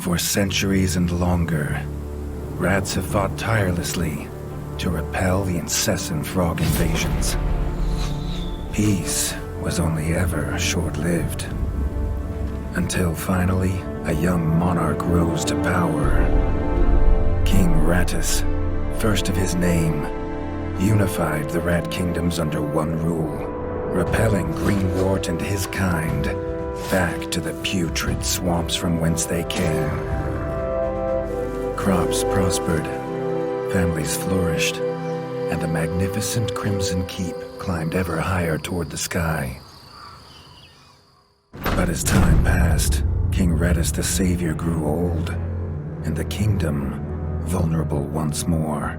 For centuries and longer, rats have fought tirelessly to repel the incessant frog invasions. Peace was only ever short-lived, until finally a young monarch rose to power. King Rattus, first of his name, unified the rat kingdoms under one rule, repelling Greenwort and his kind back to the putrid swamps from whence they came. Crops prospered, families flourished, and a magnificent crimson keep climbed ever higher toward the sky. But as time passed, King Rattus the Savior grew old, and the kingdom vulnerable once more.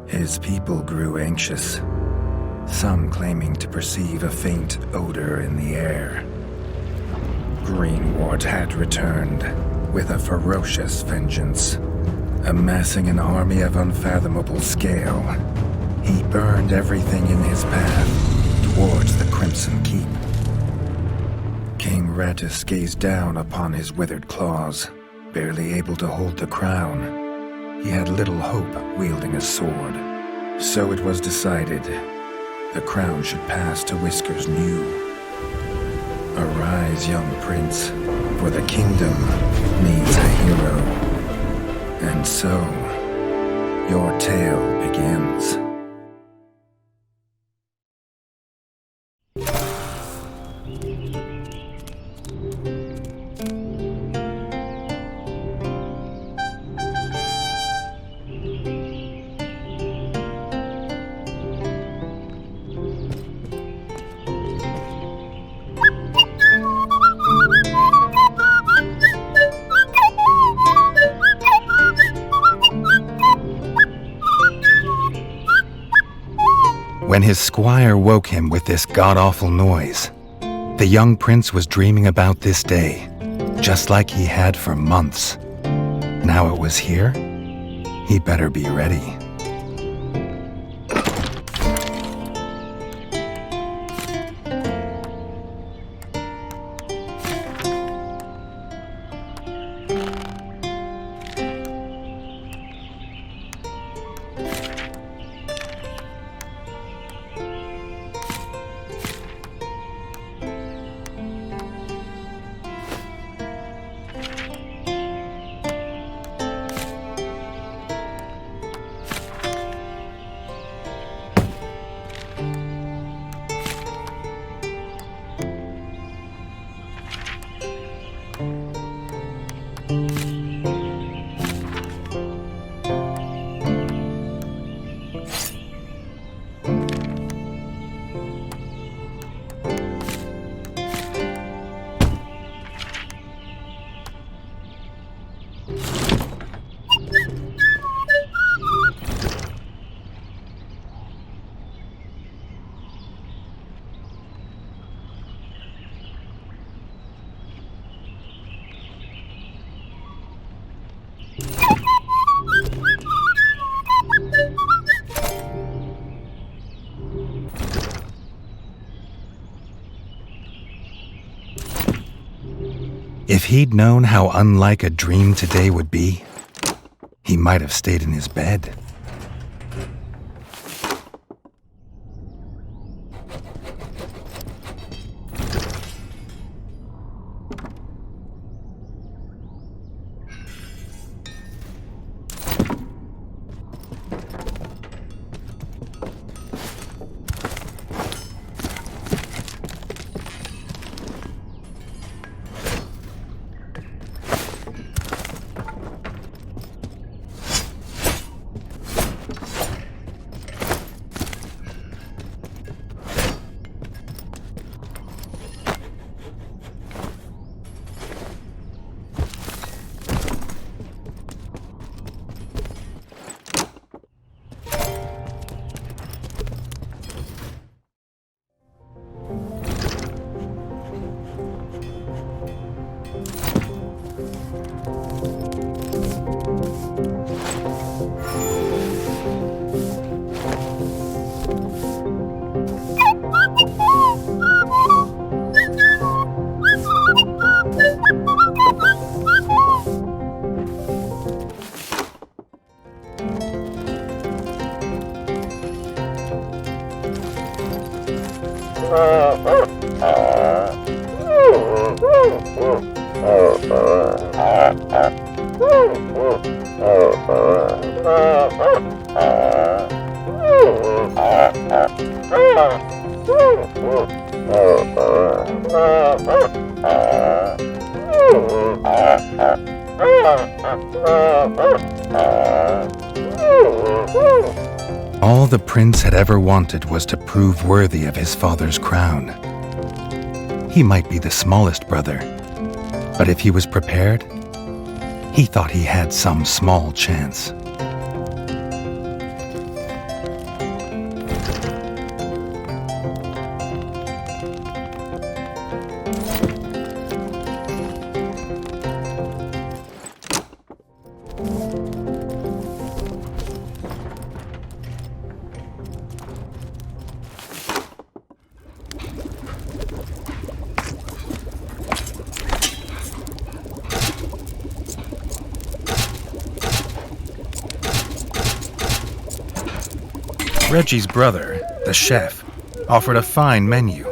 His people grew anxious, some claiming to perceive a faint odor in the air. Greenwort had returned with a ferocious vengeance. Amassing an army of unfathomable scale, he burned everything in his path towards the Crimson Keep. King Rattus gazed down upon his withered claws, barely able to hold the crown. He had little hope wielding a sword. So it was decided the crown should pass to Whiskers New. Arise, young prince, for the kingdom needs a hero. And so, your tale begins. When his squire woke him with this god-awful noise, the young prince was dreaming about this day, just like he had for months. Now it was here, he better be ready. If he'd known how unlike a dream today would be, he might have stayed in his bed. All the prince had ever wanted was to prove worthy of his father's crown. He might be the smallest brother, but if he was prepared, he thought he had some small chance. Reggie's brother, the chef, offered a fine menu,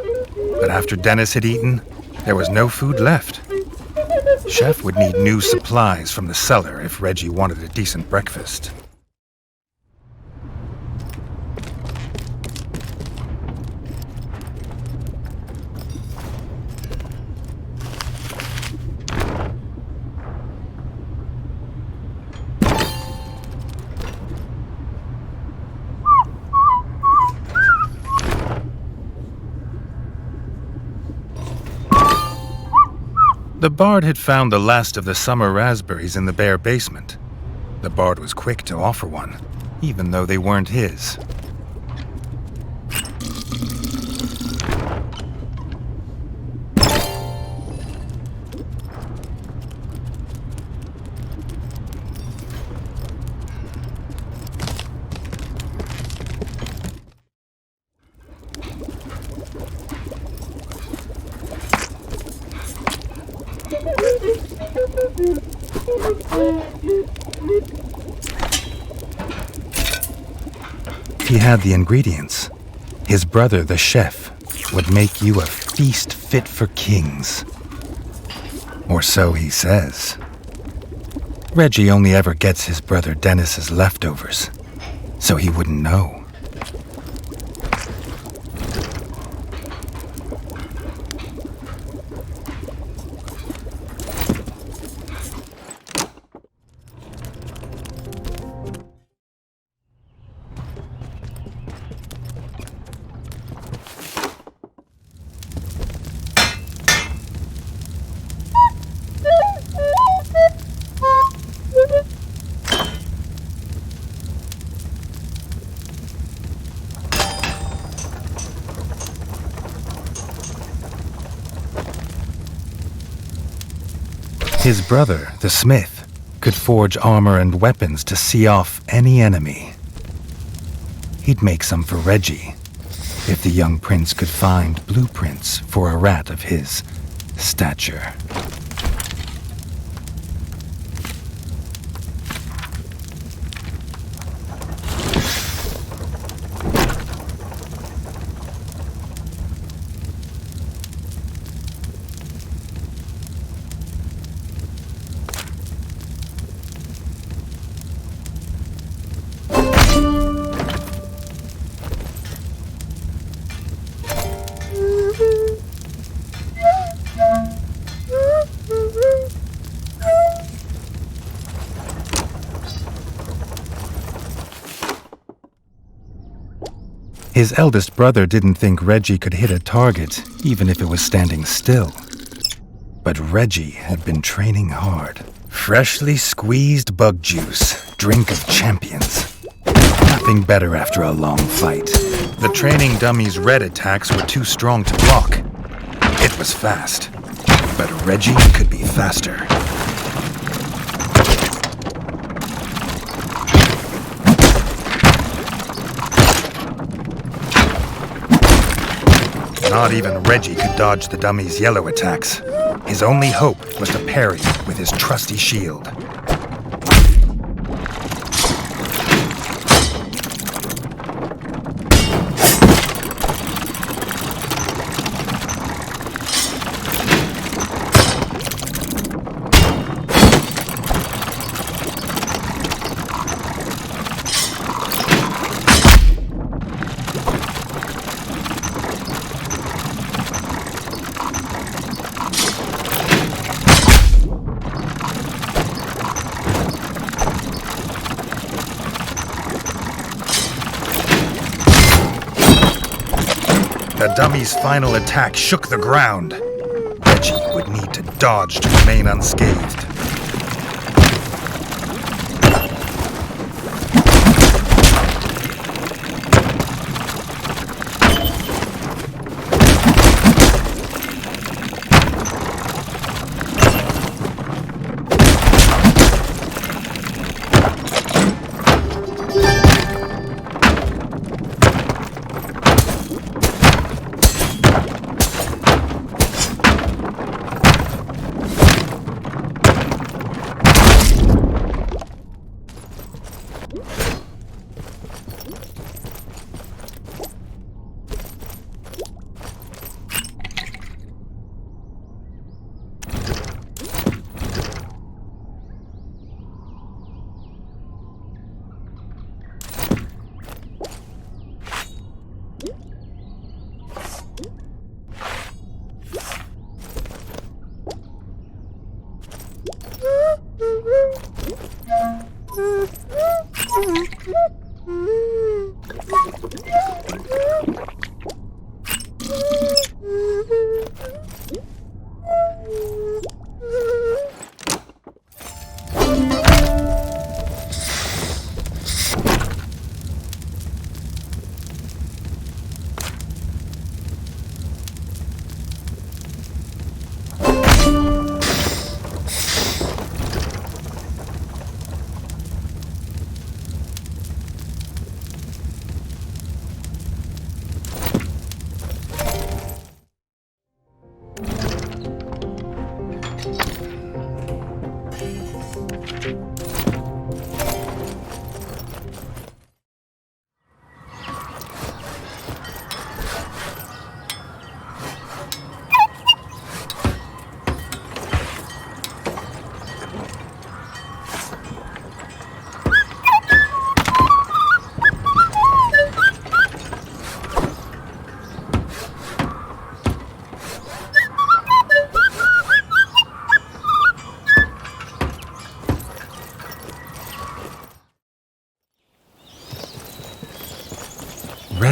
but after Dennis had eaten, there was no food left. Chef would need new supplies from the cellar if Reggie wanted a decent breakfast. The bard had found the last of the summer raspberries in the bare basement. The bard was quick to offer one, even though they weren't his. He had the ingredients. His brother, the chef, would make you a feast fit for kings. Or so he says. Reggie only ever gets his brother Dennis's leftovers, so he wouldn't know. His brother, the smith, could forge armor and weapons to see off any enemy. He'd make some for Reggie, if the young prince could find blueprints for a rat of his stature. His eldest brother didn't think Reggie could hit a target, even if it was standing still. But Reggie had been training hard. Freshly squeezed bug juice, drink of champions. Nothing better after a long fight. The training dummy's red attacks were too strong to block. It was fast, but Reggie could be faster. Not even Reggie could dodge the dummy's yellow attacks. His only hope was to parry with his trusty shield. The dummy's final attack shook the ground. Reджи would need to dodge to remain unscathed.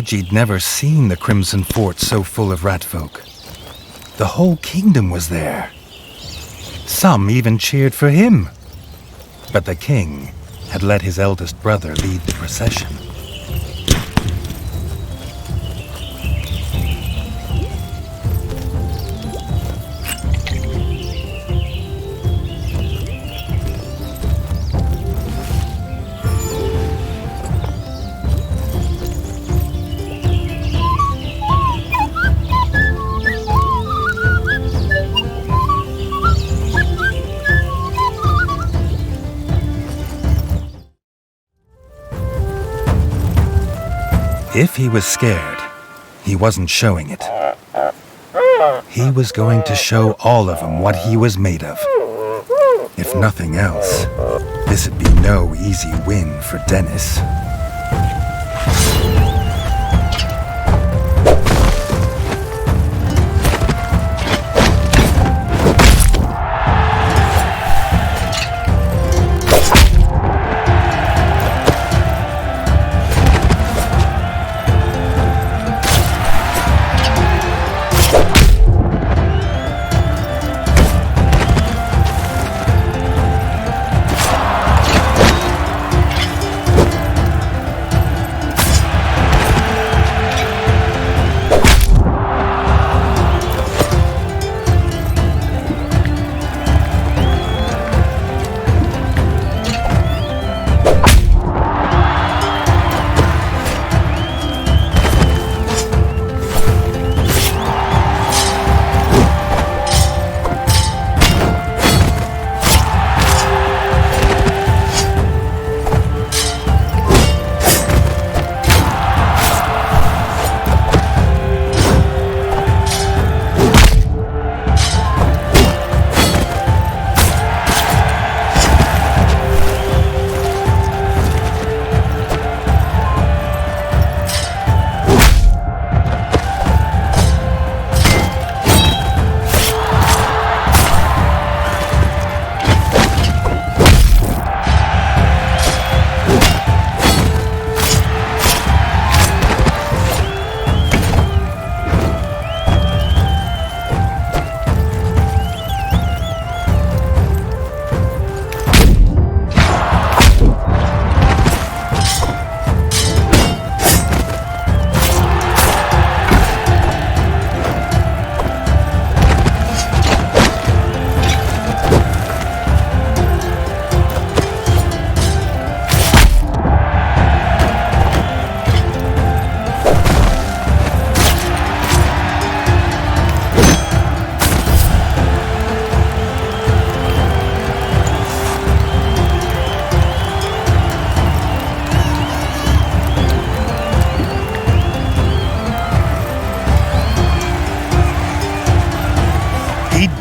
Reджi'd never seen the Crimson Fort so full of ratfolk. The whole kingdom was there. Some even cheered for him. But the king had let his eldest brother lead the procession. If he was scared, he wasn't showing it. He was going to show all of them what he was made of. If nothing else, this'd be no easy win for Dennis.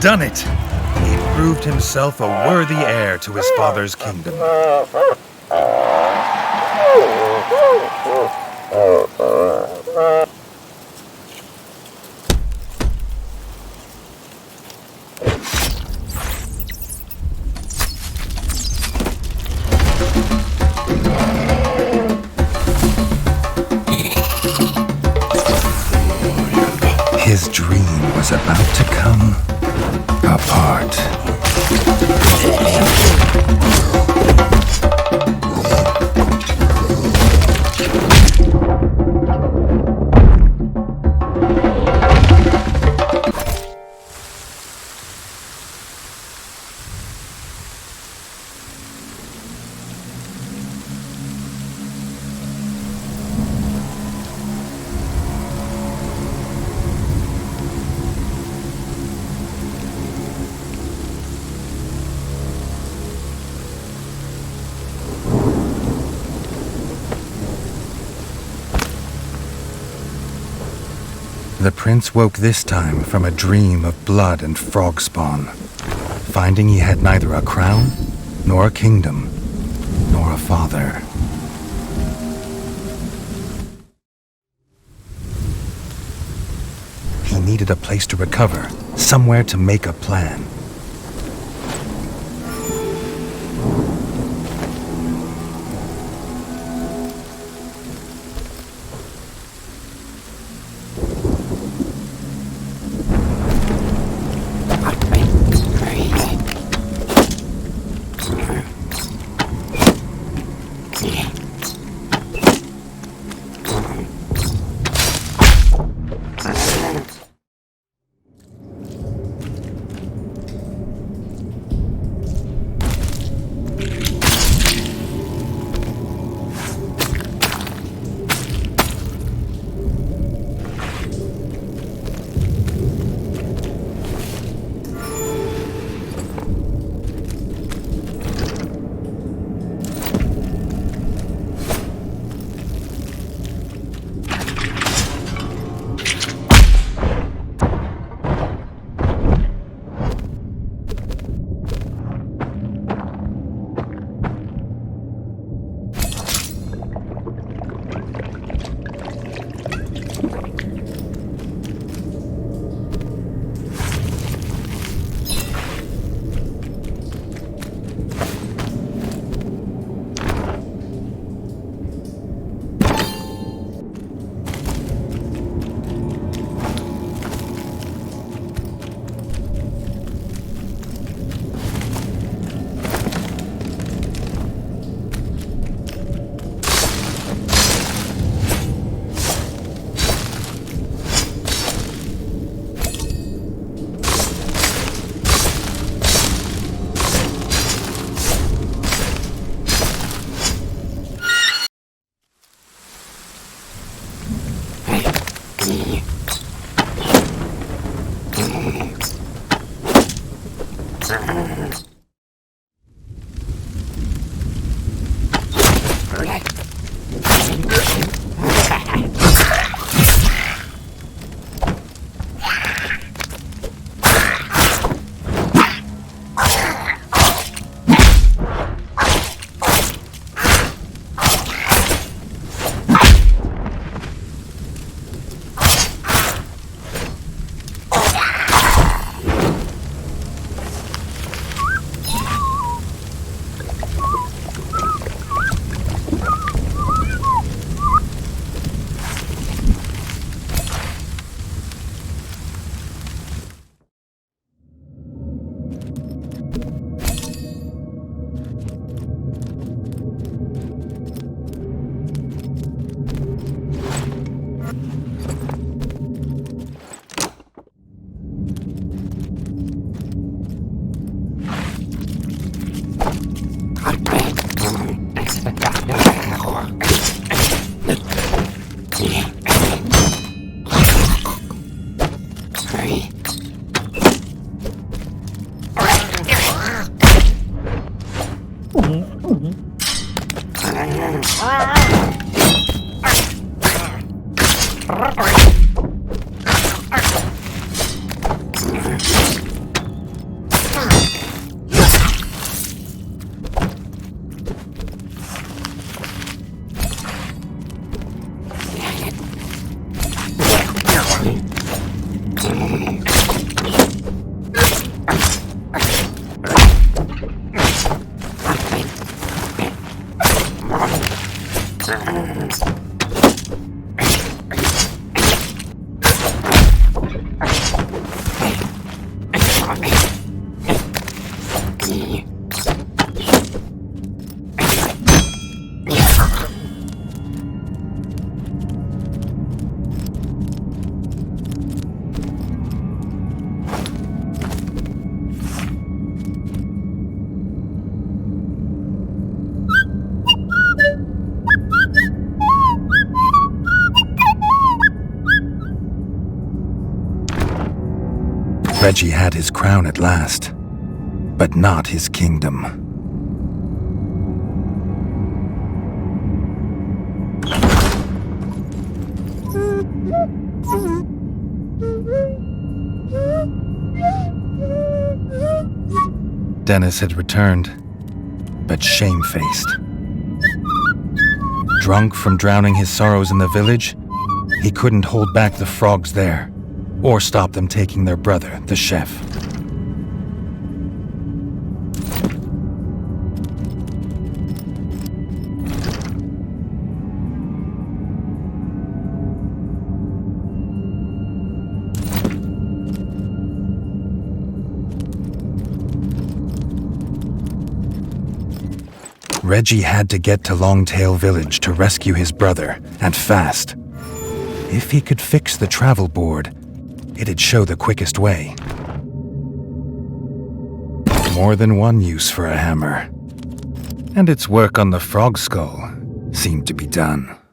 done it! He proved himself a worthy heir to his father's kingdom. His dream was about to come apart. The prince woke this time from a dream of blood and frog spawn, finding he had neither a crown, nor a kingdom, nor a father. He needed a place to recover, somewhere to make a plan. Reджi had his crown at last, but not his kingdom. Dennis had returned, but shamefaced. Drunk from drowning his sorrows in the village, he couldn't hold back the frogs there, or stop them taking their brother, the chef. Reджi had to get to Longtail Village to rescue his brother, and fast. If he could fix the travel board, it'd show the quickest way. More than one use for a hammer. And its work on the frog skull seemed to be done.